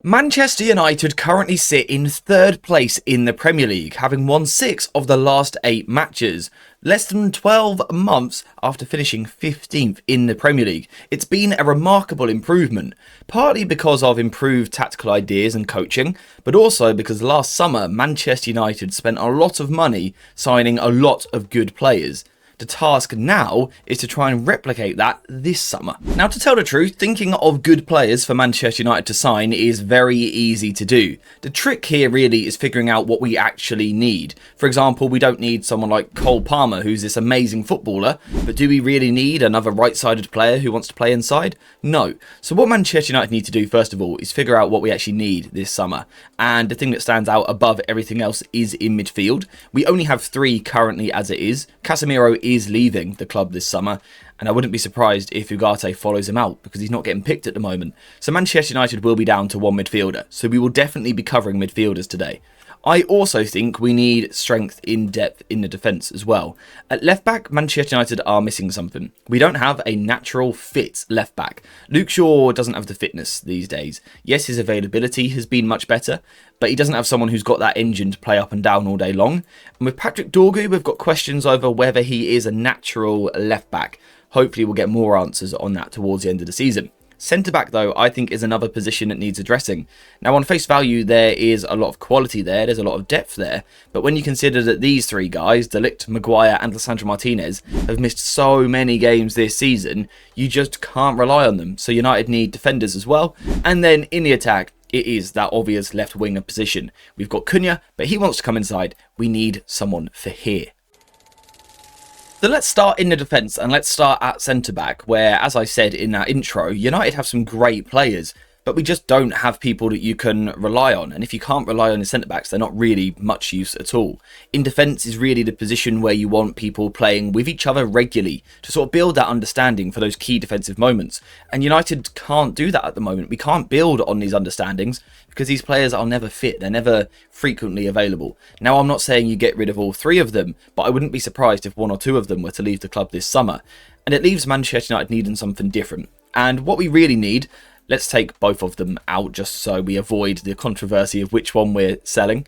Manchester United currently sit in third place in the Premier League, having won 6 of the last 8 matches, less than 12 months after finishing 15th in the Premier League. It's been a remarkable improvement, partly because of improved tactical ideas and coaching, but also because last summer Manchester United spent a lot of money signing a lot of good players. The task now is to try and replicate that this summer. Now, to tell the truth, thinking of good players for Manchester United to sign is very easy to do. The trick here really is figuring out what we actually need. For example, we don't need someone like Cole Palmer, who's this amazing footballer, but do we really need another right-sided player who wants to play inside? No. So what Manchester United need to do, first of all, is figure out what we actually need this summer. And the thing that stands out above everything else is in midfield. We only have 3 currently as it is. Casemiro is leaving the club this summer, and I wouldn't be surprised if Ugarte follows him out because he's not getting picked at the moment. So Manchester United will be down to 1 midfielder, so we will definitely be covering midfielders today. I also think we need strength in depth in the defence as well. At left back, Manchester United are missing something. We don't have a natural fit left back. Luke Shaw doesn't have the fitness these days. Yes, his availability has been much better, but he doesn't have someone who's got that engine to play up and down all day long. And with Patrick Dorgu, we've got questions over whether he is a natural left back. Hopefully we'll get more answers on that towards the end of the season. Centre-back, though, I think is another position that needs addressing. Now, on face value, there is a lot of quality there, there's a lot of depth there, but when you consider that these 3 guys, De Ligt, Maguire and Lisandro Martinez, have missed so many games this season, you just can't rely on them. So United need defenders as well. And then in the attack, it is that obvious left winger position. We've got Cunha, but he wants to come inside. We need someone for here. So let's start in the defence and let's start at centre-back where, as I said in that intro, United have some great players, but we just don't have people that you can rely on. And if you can't rely on the centre-backs, they're not really much use at all. In defence is really the position where you want people playing with each other regularly to sort of build that understanding for those key defensive moments. And United can't do that at the moment. We can't build on these understandings because these players are never fit. They're never frequently available. Now, I'm not saying you get rid of all 3 of them, but I wouldn't be surprised if 1 or 2 of them were to leave the club this summer. And it leaves Manchester United needing something different. And what we really need, let's take both of them out just so we avoid the controversy of which one we're selling.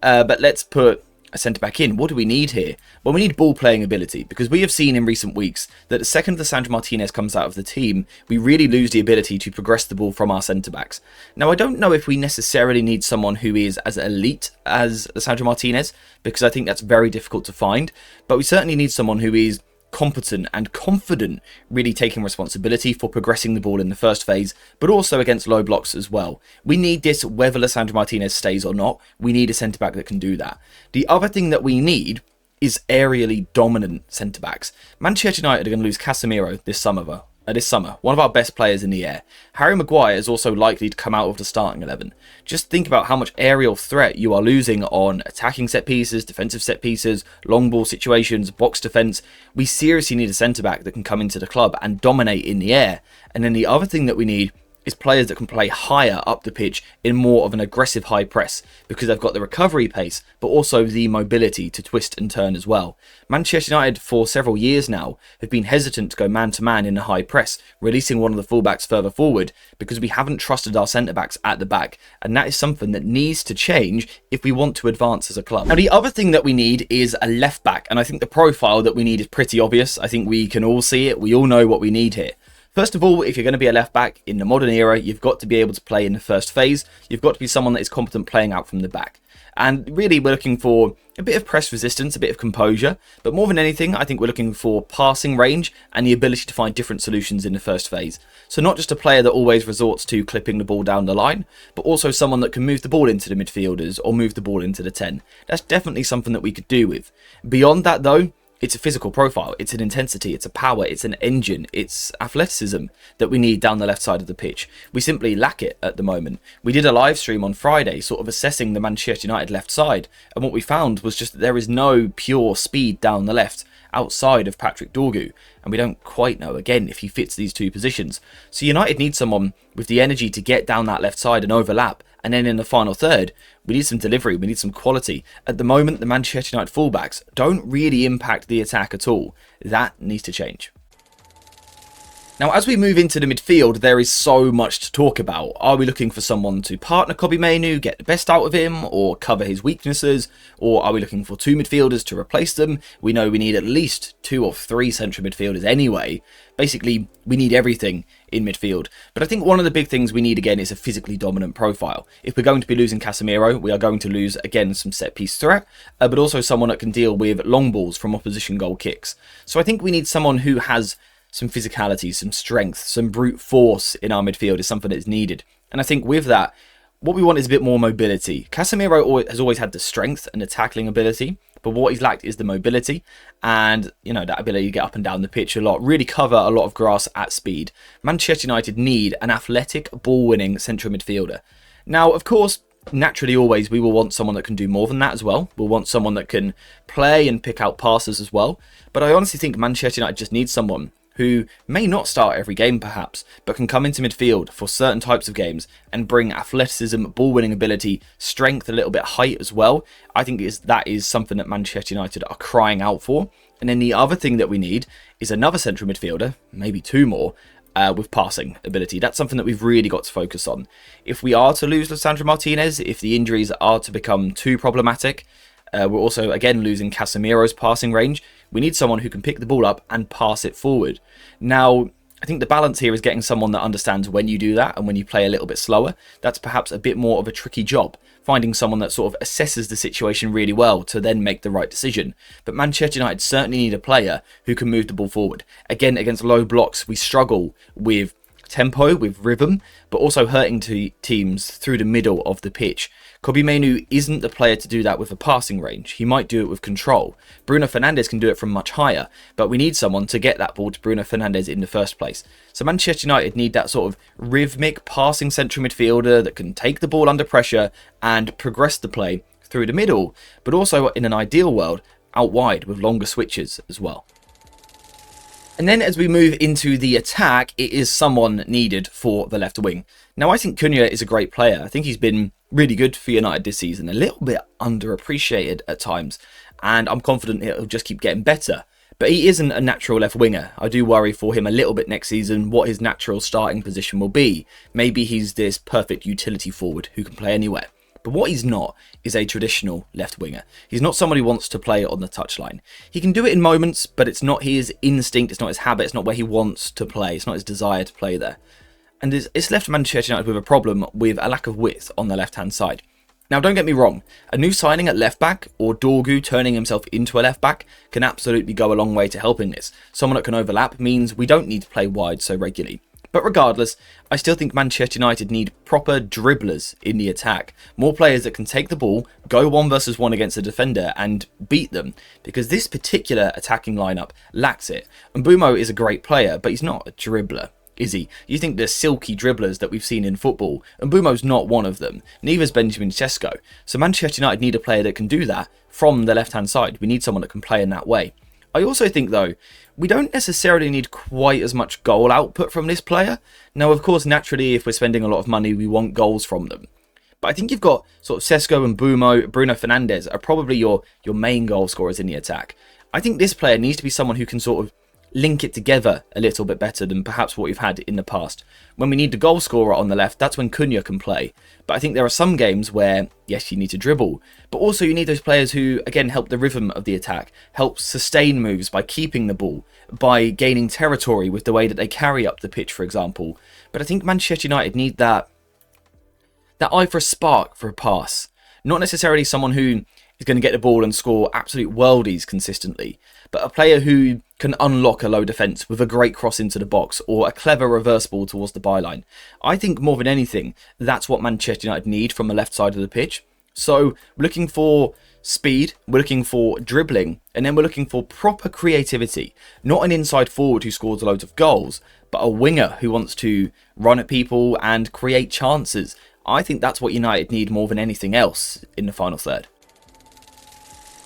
But let's put a centre-back in. What do we need here? Well, we need ball-playing ability, because we have seen in recent weeks that the second Lisandro Martinez comes out of the team, we really lose the ability to progress the ball from our centre-backs. Now, I don't know if we necessarily need someone who is as elite as Lisandro Martinez, because I think that's very difficult to find, but we certainly need someone who is competent and confident, really taking responsibility for progressing the ball in the first phase, but also against low blocks as well. We need this whether Lisandro Martinez stays or not. We need a centre-back that can do that. The other thing that we need is aerially dominant centre-backs. Manchester United are going to lose Casemiro this summer, one of our best players in the air. Harry Maguire is also likely to come out of the starting 11. Just think about how much aerial threat you are losing on attacking set pieces, defensive set pieces, long ball situations, box defence. We seriously need a centre-back that can come into the club and dominate in the air. And then the other thing that we need is players that can play higher up the pitch in more of an aggressive high press, because they've got the recovery pace, but also the mobility to twist and turn as well. Manchester United, for several years now, have been hesitant to go man-to-man in the high press, releasing one of the fullbacks further forward, because we haven't trusted our centre-backs at the back, and that is something that needs to change if we want to advance as a club. Now, the other thing that we need is a left-back, and I think the profile that we need is pretty obvious. I think we can all see it. We all know what we need here. First of all, if you're going to be a left back in the modern era, you've got to be able to play in the first phase. You've got to be someone that is competent playing out from the back. And really, we're looking for a bit of press resistance, a bit of composure. But more than anything, I think we're looking for passing range and the ability to find different solutions in the first phase. So not just a player that always resorts to clipping the ball down the line, but also someone that can move the ball into the midfielders or move the ball into the 10. That's definitely something that we could do with. Beyond that, though, it's a physical profile, it's an intensity, it's a power, it's an engine, it's athleticism that we need down the left side of the pitch. We simply lack it at the moment. We did a live stream on Friday sort of assessing the Manchester United left side, and what we found was just that there is no pure speed down the left outside of Patrick Dorgu, and we don't quite know again if he fits these 2 positions. So United need someone with the energy to get down that left side and overlap, and then in the final third we need some delivery, we need some quality. At the moment, the Manchester United fullbacks don't really impact the attack at all. That needs to change. Now, as we move into the midfield, there is so much to talk about. Are we looking for someone to partner Kobbie Mainoo, get the best out of him, or cover his weaknesses? Or are we looking for 2 midfielders to replace them? We know we need at least 2 or 3 central midfielders anyway. Basically, we need everything in midfield. But I think one of the big things we need again is a physically dominant profile. If we're going to be losing Casemiro, we are going to lose again some set-piece threat, but also someone that can deal with long balls from opposition goal kicks. So I think we need someone who has some physicality, some strength, some brute force in our midfield is something that's needed. And I think with that, what we want is a bit more mobility. Casemiro has always had the strength and the tackling ability, but what he's lacked is the mobility and, that ability to get up and down the pitch a lot, really cover a lot of grass at speed. Manchester United need an athletic, ball-winning central midfielder. Now, of course, naturally always we will want someone that can do more than that as well. We'll want someone that can play and pick out passes as well. But I honestly think Manchester United just needs someone who may not start every game perhaps, but can come into midfield for certain types of games and bring athleticism, ball-winning ability, strength, a little bit height as well. I think that is something that Manchester United are crying out for. And then the other thing that we need is another central midfielder, maybe 2 more, with passing ability. That's something that we've really got to focus on. If we are to lose Lisandro Martinez, if the injuries are to become too problematic, we're also, again, losing Casemiro's passing range. We need someone who can pick the ball up and pass it forward. Now, I think the balance here is getting someone that understands when you do that and when you play a little bit slower. That's perhaps a bit more of a tricky job, finding someone that sort of assesses the situation really well to then make the right decision. But Manchester United certainly need a player who can move the ball forward. Again, against low blocks, we struggle with tempo, with rhythm, but also hurting teams through the middle of the pitch. Kobbie Mainoo isn't the player to do that with a passing range. He might do it with control. Bruno Fernandes can do it from much higher, but we need someone to get that ball to Bruno Fernandes in the first place. So Manchester United need that sort of rhythmic passing central midfielder that can take the ball under pressure and progress the play through the middle, but also in an ideal world, out wide with longer switches as well. And then as we move into the attack, it is someone needed for the left wing. Now, I think Cunha is a great player. I think he's been really good for United this season, a little bit underappreciated at times, and I'm confident it'll just keep getting better. But he isn't a natural left winger. I do worry for him a little bit next season what his natural starting position will be. Maybe he's this perfect utility forward who can play anywhere. But what he's not is a traditional left winger. He's not someone who wants to play on the touchline. He can do it in moments, but it's not his instinct, it's not his habit, it's not where he wants to play, it's not his desire to play there. And it's left Manchester United with a problem with a lack of width on the left-hand side. Now, don't get me wrong, a new signing at left-back, or Dorgu turning himself into a left-back, can absolutely go a long way to helping this. Someone that can overlap means we don't need to play wide so regularly. But regardless, I still think Manchester United need proper dribblers in the attack. More players that can take the ball, go 1 versus 1 against a defender and beat them. Because this particular attacking lineup lacks it. And Mbeumo is a great player, but he's not a dribbler, is he? You think the silky dribblers that we've seen in football, and Mbeumo's not one of them. Neither is Benjamin Sesko. So Manchester United need a player that can do that from the left-hand side. We need someone that can play in that way. I also think, though, we don't necessarily need quite as much goal output from this player. Now, of course, naturally, if we're spending a lot of money, we want goals from them. But I think you've got sort of Sesko and Mbeumo, Bruno Fernandes are probably your main goal scorers in the attack. I think this player needs to be someone who can sort of link it together a little bit better than perhaps what we've had in the past. When we need the goal scorer on the left, that's when Cunha can play. But I think there are some games where, yes, you need to dribble, but also you need those players who, again, help the rhythm of the attack, help sustain moves by keeping the ball, by gaining territory with the way that they carry up the pitch, for example. But I think Manchester United need that eye for a spark for a pass. Not necessarily someone who is going to get the ball and score absolute worldies consistently, but a player who can unlock a low defence with a great cross into the box or a clever reverse ball towards the byline. I think more than anything, that's what Manchester United need from the left side of the pitch. So we're looking for speed, we're looking for dribbling, and then we're looking for proper creativity. Not an inside forward who scores loads of goals, but a winger who wants to run at people and create chances. I think that's what United need more than anything else in the final third.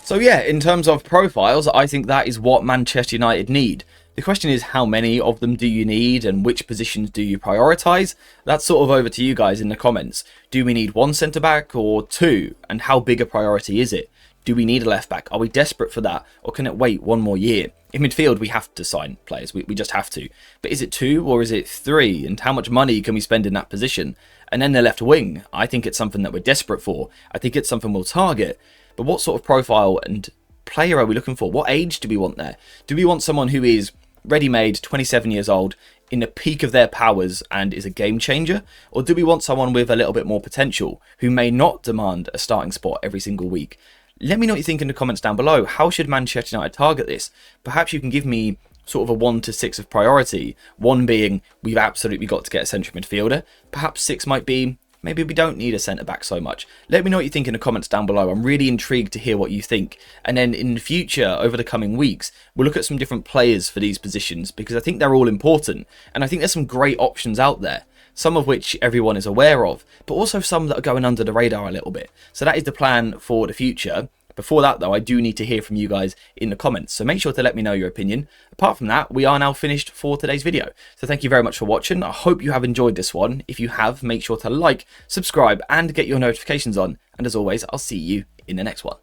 So yeah, in terms of profiles, I think that is what Manchester United need. The question is, how many of them do you need and which positions do you prioritise? That's sort of over to you guys in the comments. Do we need 1 centre-back or 2? And how big a priority is it? Do we need a left back? Are we desperate for that? Or can it wait one more year? In midfield, we have to sign players. We just have to. But is it 2 or is it 3? And how much money can we spend in that position? And then the left wing, I think it's something that we're desperate for. I think it's something we'll target. But what sort of profile and player are we looking for? What age do we want there? Do we want someone who is ready-made, 27 years old, in the peak of their powers and is a game changer? Or do we want someone with a little bit more potential who may not demand a starting spot every single week? Let me know what you think in the comments down below. How should Manchester United target this? Perhaps you can give me sort of a 1 to 6 of priority. 1 being, we've absolutely got to get a central midfielder. Perhaps 6 might be, maybe we don't need a centre-back so much. Let me know what you think in the comments down below. I'm really intrigued to hear what you think. And then in the future, over the coming weeks, we'll look at some different players for these positions because I think they're all important. And I think there's some great options out there, some of which everyone is aware of, but also some that are going under the radar a little bit. So that is the plan for the future. Before that, though, I do need to hear from you guys in the comments, so make sure to let me know your opinion. Apart from that, we are now finished for today's video. So thank you very much for watching. I hope you have enjoyed this one. If you have, make sure to like, subscribe, and get your notifications on. And as always, I'll see you in the next one.